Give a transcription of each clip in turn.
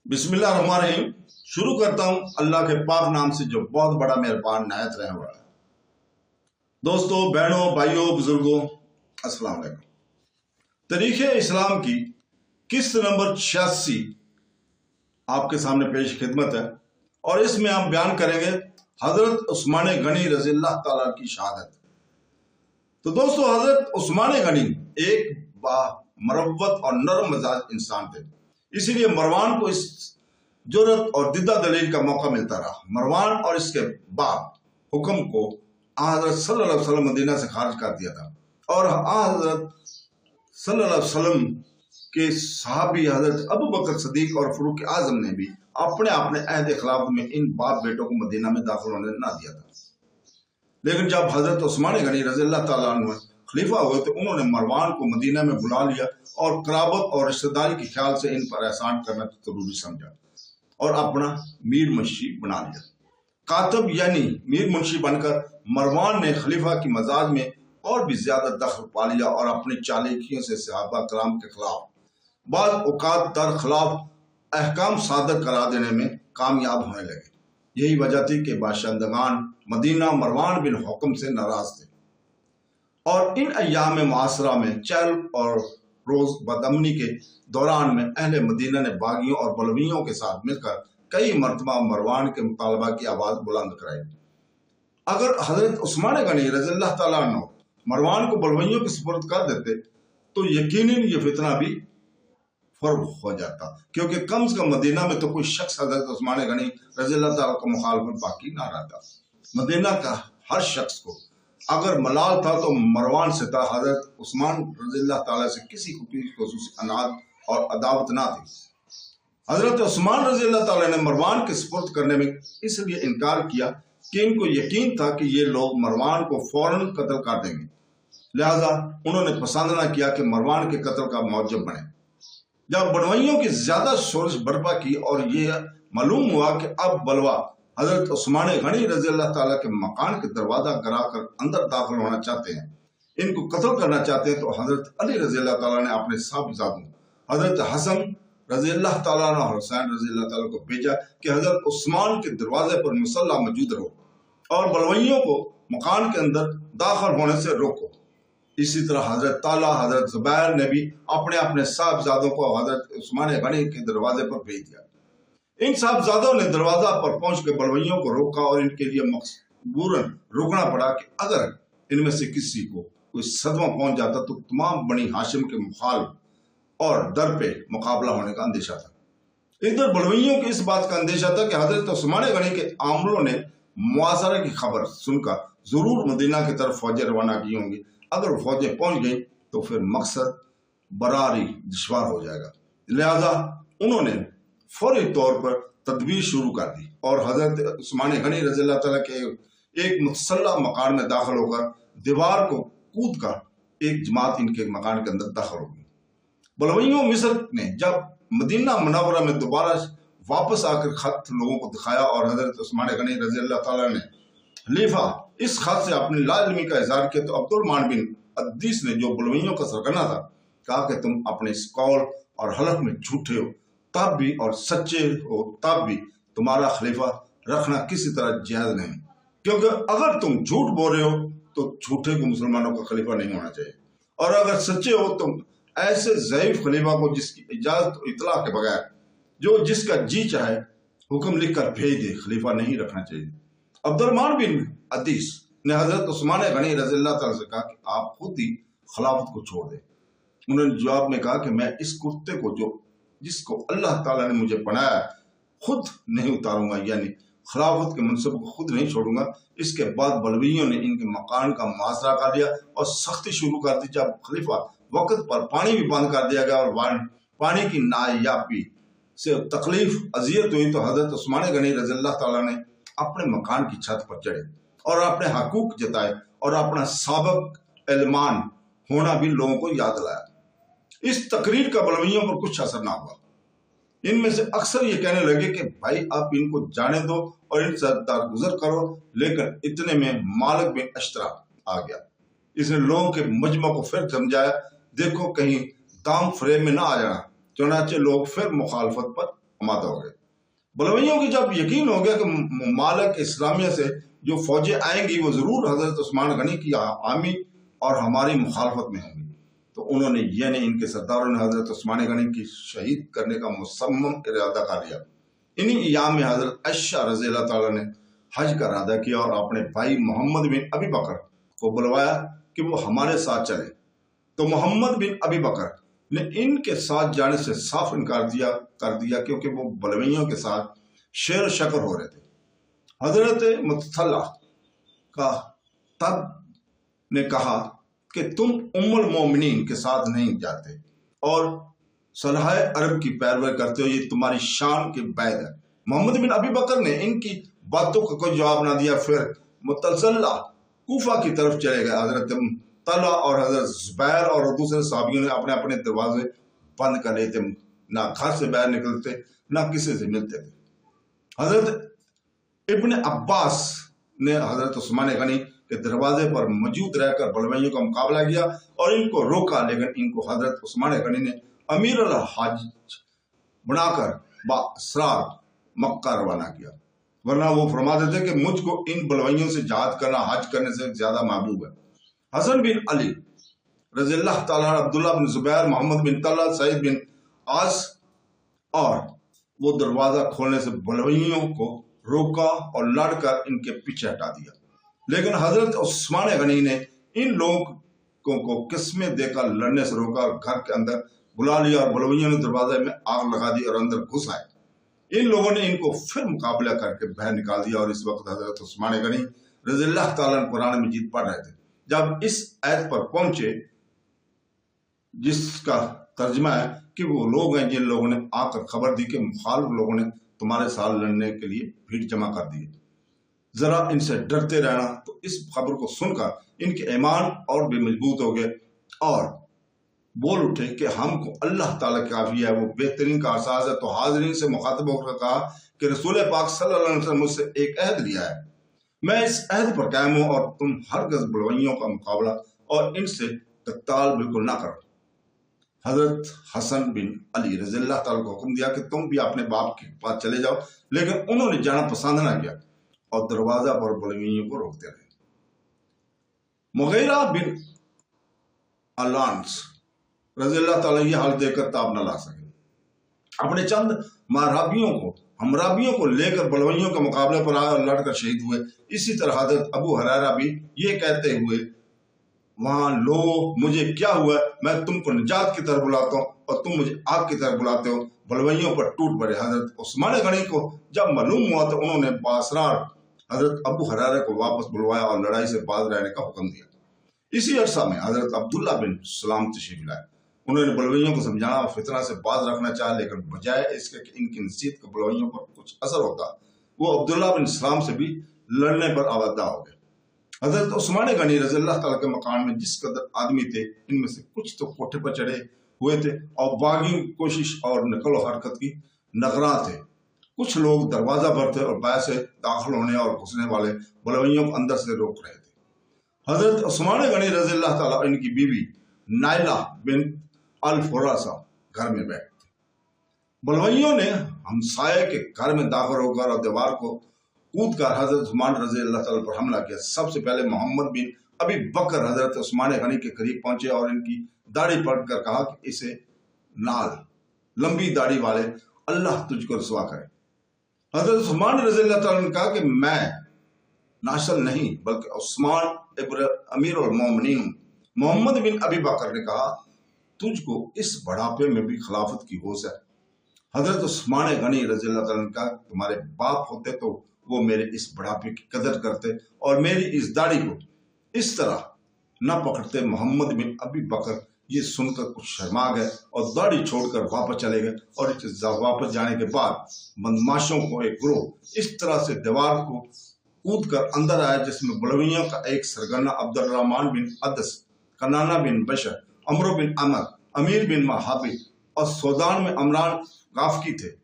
बिस्मिल्लाहिर्रहमानिर्रहीम। शुरू करता हूँ अल्लाह के पाक नाम से जो बहुत बड़ा मेहरबान नायत रहने वाला है। दोस्तों, बहनों, भाइयों, बुजुर्गों, अस्सलाम वालेकुम। तारीख़ इस्लाम की किस्त नंबर 86 आपके सामने पेश खिदमत है और इसमें हम बयान करेंगे हजरत उस्मान गनी रज़ियल्लाहु ताला की शहादत। तो दोस्तों, हजरत उस्मान गनी एक मरवत और नरम मिजाज इंसान थे, इसीलिए मरवान को इस जुर्रत और दिद्दा दलील का मौका मिलता रहा। मरवान और इसके बाप हुक्म को हजरत सल्लल्लाहु अलैहि वसल्लम मदीना से खारिज कर दिया था और हजरत सल्लल्लाहु अलैहि वसल्लम के सहाबी हजरत अबू बकर सदीक और फरूक आजम ने भी अपने अहद खिलाफत में इन बाप बेटों को मदीना में दाखिल होने ना दिया था। लेकिन जब हजरत उस्मान गनी रज़ियल्लाहु ताला अन्हु खलीफा हुए तो उन्होंने मरवान को मदीना में बुला लिया और कराबत और रिश्तेदारी के ख्याल से इन पर एहसान करना जरूरी समझा और अपना मीर मुंशी बना लिया। कातब यानी मीर मुंशी बनकर मरवान ने खलीफा की मजाज में और भी ज्यादा दखल पा लिया और अपनी चालाकियों से सहाबा कराम के खिलाफ बाद औकात दर खिलाफ अहकाम सादर करा देने में कामयाब होने लगे। यही वजह थी कि बाशिंदगान मदीना मरवान बिन हुक्म से नाराज थे और इन अय्याम मुआसरा में चहल और रोज बदअमनी के दौरान में अहले मदीना ने बागियों और बलवियों के साथ मिलकर कई मरतबा मरवान के मुतालबा की आवाज बुलंद कराई। अगर हजरत उस्मान गनी रज़ियल्लाहु ताला अन्हु मरवान को बलवियों की सुपुर्द कर देते तो यकीनन ये फितना भी फर्क हो जाता, क्योंकि कम से कम मदीना में तो कोई शख्स हजरत उस्मान गनी रज़ियल्लाहु ताला का मुखालिफ बाकी ना रहता। मदीना का हर शख्स को अगर मलाल था तो मरवान से था। हजरत उस्मान रज़ियल्लाहु ताला से किसी को भी खुसूसी अनाद और अदावत ना थी। हजरत उस्मान रज़ियल्लाहु ताला ने मरवान के सुपुर्द करने में इसलिए इनकार किया कि इनको यकीन था कि ये लोग मरवान को फौरन कत्ल कर देंगे, लिहाजा उन्होंने पसंद ना किया कि मरवान के कत्ल का मौजब बने। जब बनवैयों की ज्यादा शोरश बर्पा की और ये मालूम हुआ कि अब बलवा हजरत उस्मान गनी रज़ियल्लाहु ताला के मकान के दरवाजा गिराकर अंदर दाखिल होना चाहते हैं, इनको कत्ल करना चाहते हैं, तो हजरत अली रज़ियल्लाहु ताला ने अपने साहबजादों हजरत हसन रज़ियल्लाहु ताला और हुसैन रज़ियल्लाहु ताला को भेजा कि हजरत उस्मान के दरवाजे पर मुसल्ला मौजूद रहो और बलवैयों को मकान के अंदर दाखिल होने से रोको। इसी तरह हजरत ताला हजरत जुबैर ने भी अपने अपने साहबजादों को हजरत उस्मान गनी के दरवाजे पर भेज दिया। इन साहबजादों ने दरवाजा पर पहुंच के बलवैयों को रोका और इनके लिए मजबूरन रुकना पड़ा कि अगर इनमें से किसी को कोई सदमा पहुंच जाता तो तमाम बनी हाशिम के मुखालिफ और दर पे मुकाबला होने का अंदेशा था। इधर बलवैयों की इस बात का अंदेशा था कि हजरत उस्मान गनी के आमलों ने मुआसरा की खबर सुनकर जरूर मदीना की तरफ फौजें रवाना की होंगी। अगर फौजें पहुंच गई तो फिर मकसद बरारी दुश्वार हो जाएगा, लिहाजा उन्होंने फौरी तौर पर तदबीर शुरू कर दी और हजरत उस्मान गनी रज़ियल्लाहु ताला के एक मुसल्ला मकान में दाखिल होकर दीवार को कूद कर एक जमात इनके मकान के अंदर दाखिल हो गई। बलवैयों मिस्र ने जब मदीना मुनव्वरा में दोबारा वापस आकर खत लोगों को दिखाया और हजरत उस्मान गनी रज़ियल्लाहु ताला ने खलीफा इस खत से अपनी लाइल्मी का इजहार किया तो अब्दुल बिन अदीस ने, जो बलवैयों का सरगना था, कहा कि तुम अपने इस कौल और हलफ में झूठे हो तब भी और सच्चे हो तब भी तुम्हारा खलीफा रखना किसी तरह जायज नहीं, क्योंकि अगर तुम झूठ बोल रहे हो तो झूठे को मुसलमानों का खलीफा नहीं होना चाहिए और अगर सच्चे हो तो ऐसे ज़ईफ खलीफा को जिसकी इजाजत इतला के बगैर जो जिसका जी चाहे हुक्म लिख कर भेज दे खलीफा नहीं रखना चाहिए। अब्दुल बिन अदीस ने हजरत उस्मान गनी रज़ियल्लाहु ताला से कहा कि आप खुद ही खिलाफत को छोड़ दें। उन्होंने जवाब में कहा कि मैं इस कुत्ते को जिसको अल्लाह ताला ने मुझे बनाया खुद नहीं उतारूंगा, यानी खिलाफत के मनसब को खुद नहीं छोड़ूंगा। इसके बाद बलवियों ने इनके मकान का मुआसरा कर दिया और सख्ती शुरू कर दी। जब खलीफा वक्त पर पानी भी बंद कर दिया गया और पानी की नायाबी से तकलीफ अजियत हुई तो हजरत उस्मान गनी रज़ियल्लाहु ताला ने अपने मकान की छत पर चढ़े और अपने हकूक जताए और अपना साबक एलमान होना भी लोगों को याद लाया। इस तकरीर का बलवैयों पर कुछ असर ना हुआ। इनमें से अक्सर ये कहने लगे कि भाई आप इनको जाने दो और इनसे गुजर करो, लेकिन इतने में मालिक बिन अश्तरा आ गया। इसने लोगों के मजमा को फिर समझाया, देखो कहीं दाम फ्रेम में ना आ जाना। चुनाचे लोग फिर मुखालफत पर आमादा हो गए। बलवइयों की जब यकीन हो गया कि ममालिक इस्लामिया से जो फौजें आएंगी वो ज़रूर हज़रत उस्मान गनी की हामी और हमारी मुखालफत में होंगी, तो उन्होंने यानी इनके सरदारों ने हज़रत उस्मान गनी की शहीद करने का मुसम्मम इरादा कर लिया। इन्हीं अयाम में हज़रत आयशा रज़ी अल्लाह ताला ने हज का इरादा किया और अपने भाई मोहम्मद बिन अबी बकर को बुलवाया कि वो हमारे साथ चले। तो मोहम्मद बिन अबी बकर ने इनके साथ जाने से साफ इनकार कर दिया क्योंकि वो बलवइयों के साथ शेर शकर हो रहे थे। हजरत मुतल्ला का तब ने कहा कि तुम उम्मुल मोमिनीन के साथ नहीं जाते और सलाह अरब की पैरवी करते हो, ये तुम्हारी शान के बैद है। मोहम्मद बिन अबी बकर ने इनकी बातों का कोई जवाब ना दिया। फिर मुतल्ला कूफा की तरफ चले गए। हजरत तला और हजरत जुबैर और दूसरे साहबियों ने अपने अपने दरवाजे बंद कर लेते, ना घर से बाहर निकलते ना किसी से मिलते थे। हजरत इब्न अब्बास ने हजरत उस्मान गनी के दरवाजे पर मौजूद रहकर बलवइयों का मुकाबला किया और इनको रोका, लेकिन इनको हजरत उस्मान गनी ने अमीर अल हज बनाकर बासरार मक्का रवाना किया, वरना वो फरमाते थे कि मुझको इन बलवइयों से जहाद करना हज करने से ज्यादा महबूब है। हसन बिन अली रज़ी अल्लाह ताला, अब्दुल्ला बिन जुबैर, मोहम्मद बिन तल्ला, सईद बिन आस और वो दरवाजा खोलने से बलवइयों को रोका और लड़कर इनके पीछे हटा दिया। लेकिन हजरत उस्मान गनी ने इन लोगों को किस्में देकर लड़ने से रोका और घर के अंदर बुला लिया और बलवइयों ने दरवाजे में आग लगा दी और अंदर घुस आए। इन लोगों ने इनको फिर मुकाबला करके बाहर निकाल दिया और इस वक्त हजरत उस्मान गनी रज़ी अल्लाह ताला कुरान मजीद पढ़ रहे थे। जब इस आयत पर पहुंचे जिसका तर्जमा है कि वो लोग हैं जिन लोगों ने आकर खबर दी कि मुखालिफ लोगों ने तुम्हारे साथ लड़ने के लिए भीड़ जमा कर दी, जरा इनसे डरते रहना। तो इस खबर को सुनकर इनके ईमान और भी मजबूत हो गए और बोल उठे कि हमको अल्लाह ताला काफी है, वो बेहतरीन का एहसास है। तो हाजरीन से मुखातब होकर कहा कि रसूल पाक सल्लल्लाहु अलैहि वसल्लम मुझसे एक अहद लिया है, मैं इस अहद पर कायम हूं और तुम हरगिज़ बलवइयों का मुकाबला और इनसे तत्ताल बिल्कुल ना करो। हजरत हसन बिन अली रज़ी अल्लाह ताला को हुक्म दिया कि तुम भी अपने बाप के पास चले जाओ, लेकिन उन्होंने जाना पसंद ना किया और दरवाजा पर बलवइयों को रोकते रहे। मुगीरा बिन अलांस रज़ी अल्लाह ताला ये हाल देखकर ताब न ला सके, अपने चंद माराबियों को हमराबियों को लेकर बलवइयों के मुकाबले पर आए और लड़कर शहीद हुए। इसी तरह हजरत अबू हुरैरा भी ये कहते हुए वहां लो मुझे क्या हुआ, मैं तुमको निजात की तरफ बुलाता हूँ और तुम मुझे आग की तरफ बुलाते हो, बलवइयों पर टूट पड़े। हजरत उस्मान गनी को जब मालूम हुआ तो उन्होंने बासरार हजरत अबू हुरैरा को वापस बुलवाया और लड़ाई से बाज रहने का हुक्म दिया। इसी अरसा में हजरत अब्दुल्ला बिन सलाम तशरीफ लाए। उन्होंने बलवइयों को समझाना और फितना से बाज रखना चाहा, लेकिन बजाय इसके कि इनकी नसीहत के बलवइयों पर कुछ असर होता, वो अब्दुल्ला बिन सलाम से भी लड़ने पर आवादा हो गए। हजरत उस्मान गनी रज़ी अल्लाह ताला के मकान में जिस कदर आदमी थे, इनमें से कुछ तो कोठे पर चढ़े हुए थे और बागी कोशिश और नकल हरकत की नगरा थे। कुछ लोग दरवाजा पर थे और बाहर से दाखिल होने और घुसने वाले बलवइयों को अंदर से रोक रहे थे। हजरत उस्मान गनी रज़ी अल्लाह ताला इनकी बीवी नाइला बिन अल फुरासा घर में बैठे थे। बलवइयों ने हमसाये के घर में दाखिल होकर और दीवार को कूद कर हजरत उस्मान रज़ी अल्लाह ताला पर हमला किया। सबसे पहले मोहम्मद बिन अबी बकर हजरत उस्मान गनी के करीब पहुंचे और इनकी दाढ़ी पकड़कर कहा कि इसे नाल लंबी दाढ़ी वाले अल्लाह तुझको रसवा करे। हजरत उस्मान रज़ी अल्लाह ताला ने कहा कि मैं नाशल नहीं बल्कि उस्मान इब्न अमीर और मोमिनीन। मोहम्मद बिन अबी बकर ने कहा तुझको इस बढ़ापे में भी खिलाफत की होश है। हजरत उस्मान गनी रज़ी अल्लाह ताला ने कहा तुम्हारे बाप होते तो वो मेरे इस बढ़ापे की कदर करते और मेरी इस दाढ़ी को इस तरह न पकड़ते। मोहम्मद बिन अबी बकर ये सुनकर कुछ शर्मा गए और दाढ़ी छोड़कर वापस चले गए और वापस जाने के बाद बदमाशों को एक ग्रोह इस तरह से दीवार को कूद कर अंदर आया जिसमें बलवइयों का एक सरगना अब्दुर्रहमान बिन अदस, कनाना बिन बशर, अमरो बिन अमर, अमीर बिन महाबी और सौदान में अमरान गाफकी थे।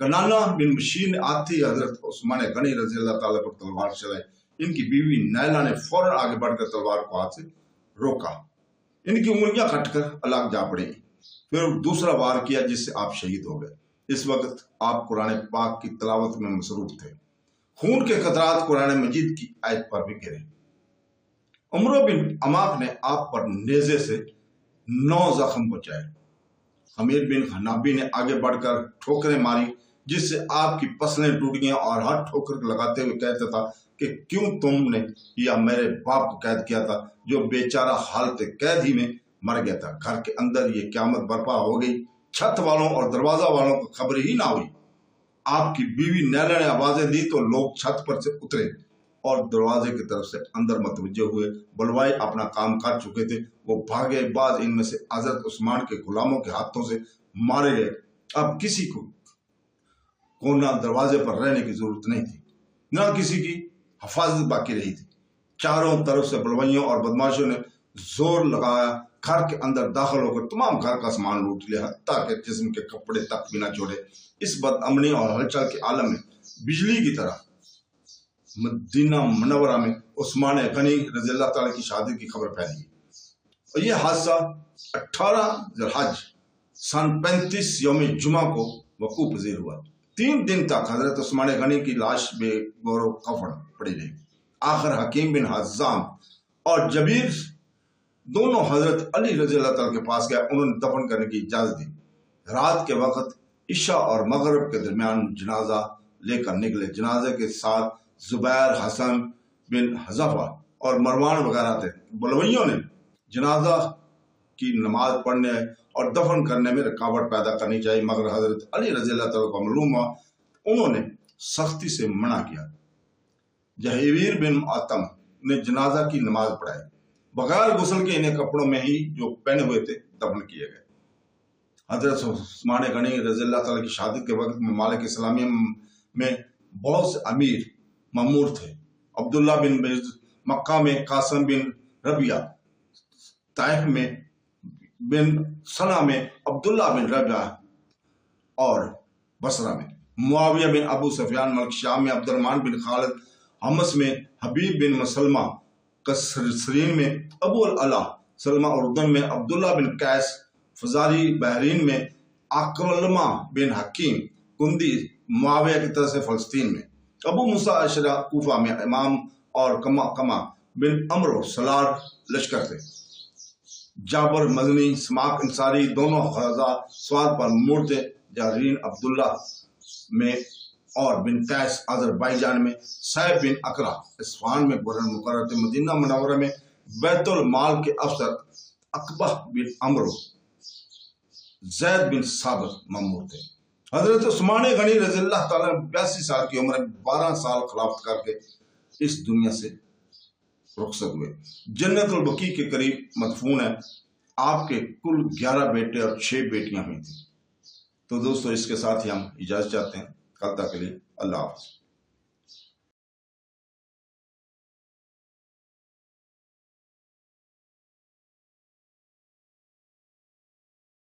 कनाना बिन बशीर ने आते ही हजरत उस्मान गनी रज़ी अल्लाह ताला पर तलवार चलाई। इनकी बीवी नैला ने फौरन आगे बढ़कर तलवार को हाथ से रोका। इनकी उंगलियां कटकर अलग जा पड़ी। फिर दूसरा वार किया जिससे आप शहीद हो गए। इस वक्त आप कुरान पाक की तलावत में मसरूफ थे। खून के कतरात कुरान मजीद की आयत पर भी गिरे। उमर बिन अमाक ने आप पर नेज़े से 9 जख्म पहुंचाए। हमीर बिन हनाबी ने आगे बढ़कर ठोकरें मारी, जिससे आपकी पसलें टूट गईं और हर ठोकर लगाते हुए कहता था कि क्यों तुमने या मेरे बाप को कैद किया था, जो बेचारा हालत कैद ही में मर गया था। घर के अंदर ये क्यामत बर्पा हो गई, छत वालों और दरवाजा वालों को खबर ही ना हुई। आपकी बीवी नैला ने आवाजें दी तो लोग छत पर से उतरे और दरवाजे की तरफ से अंदर मतवज्जे हुए। बलवाई अपना काम कर चुके थे, वो भागे। बाद इनमें से हजरत उस्मान के गुलामों के हाथों से मारे गए। अब किसी को कोना दरवाजे पर रहने की जरूरत नहीं थी, न किसी की हिफाजत बाकी रही थी। चारों तरफ से बलवाइयों और बदमाशों ने जोर लगाया, घर के अंदर दाखिल होकर तमाम घर का सामान लूट लिया, हत्ता के जिस्म के कपड़े तक भी न छोड़े। इस बदअमनी और हलचल के आलम में बिजली की तरह मदीना मुनव्वरा में उस्मान गनी रज़ी अल्लाह ताला की शादी की खबर फैली। और यह हादसा 18 ज़िलहज सन 35 यौम जुमा को वकूअ पज़ीर हुआ। 3 दिन तक हजरत उस्मान गनी की लाश बेगौर कफन पड़ी रही। आखिर हकीम बिन हज़ाम और जबीर दोनों हजरत अली रज़ी अल्लाह ताला के पास गए। उन्होंने दफन करने की इजाजत दी। रात के वक्त इशा और मगरिब के दरमियान जनाजा लेकर निकले। जनाजे के साथ जुबैर, हसन बिन हज़फा और मरवान वगैरह थे। बलवइयों ने जनाजा की नमाज पढ़ने और दफन करने में रुकावट पैदा करनी चाहिए, मगर हजरत अली रज़ी अल्लाह ताला को मालूम हुआ, उन्होंने सख्ती से मना किया। जहीवीर बिन आतम ने जनाजा की नमाज पढ़ाई। बगैर गुस्ल के इन्हें कपड़ों में ही जो पहने हुए थे दफन किए गए। हजरत उस्मान गनी रज़ी अल्लाह ताला की शादी के वक्त ममालिक इस्लामिया में बहुत से अमीर ममूर थे। अब्दुल्ला बिन बैज मक्का में, कासिम बिन रबिया ताइफ में, बिन सना में अब्दुल्ला बिन रबिया और बसरा में मुआविया बिन अबू सफियान, मलिक शाम में अब्दुर्रहमान बिन खालिद, हमस में हबीब बिन मसलमा, कसरीन में अबू अला सलमा, उर्दन में अब्दुल्ला बिन कैस, फजारी बहरीन में अकरमा बिन हकीम कुंदी, मुआविया की तरफ से फलस्तीन में अबू मूसा अशरा कूफा में इमाम, और कमा बिन अमरो सलार लश्कर थे। जाबर मजनी, समाक अंसारी दोनों खजा स्वाद पर मूर्ते जारीन अब्दुल्ला में और बिन कैस अजरबैजान में, सैफ बिन अकरा इस्फहान में, बुरहन मुकर्रर मदीना मुनव्वरा में बैतुल माल के अफसर अकबह बिन अमरो, जैद बिन साबित ममूर थे। हजरत उस्मान गनी रज़ी अल्लाह ताला 82 साल की उम्र में 12 साल खिलाफत करके इस दुनिया से रुखसत हुए। जन्नतुल बकी के करीब मदफून है। आपके कुल 11 बेटे और 6 बेटियां हुई थी। तो दोस्तों, इसके साथ ही हम इजाजत चाहते हैं। कल तक के लिए अल्लाह हाफ़िज़।